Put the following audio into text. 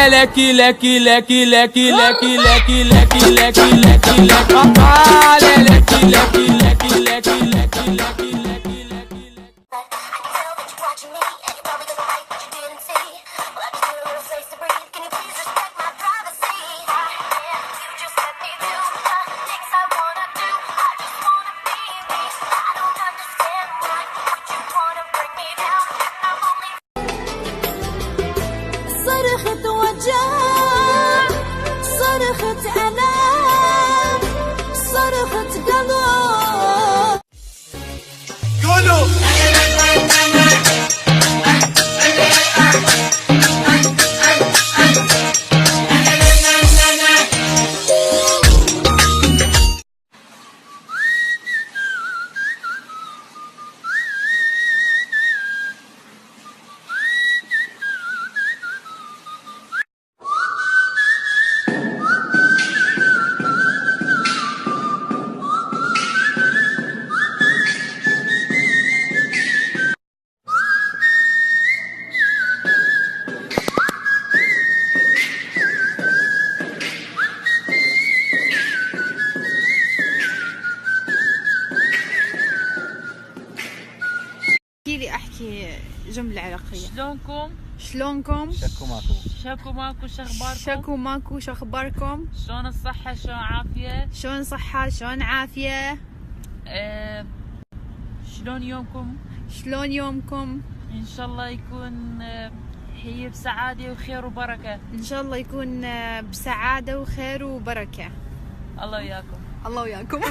لكي لكي لكي لكي لكي لكي لكي لكي لكي لكي تعالى لكي لكي لكي لكي لكي لكي لكي لكي. صرخة وجع، صرخة ألم، صرخة قلب. قولوا أحكي جملة عراقية. شلونكم؟ شلونكم؟ شكو ماكو. شكو ماكو شخباركم؟ شكو ماكو شخباركم؟ شلون الصحة؟ شلون عافية؟ شلون صحة؟ شلون عافية؟ شلون يومكم؟ شلون يومكم؟ إن شاء الله يكون هي بسعادة وخير وبركة. إن شاء الله يكون بسعادة وخير وبركة. الله وياكم. الله وياكم.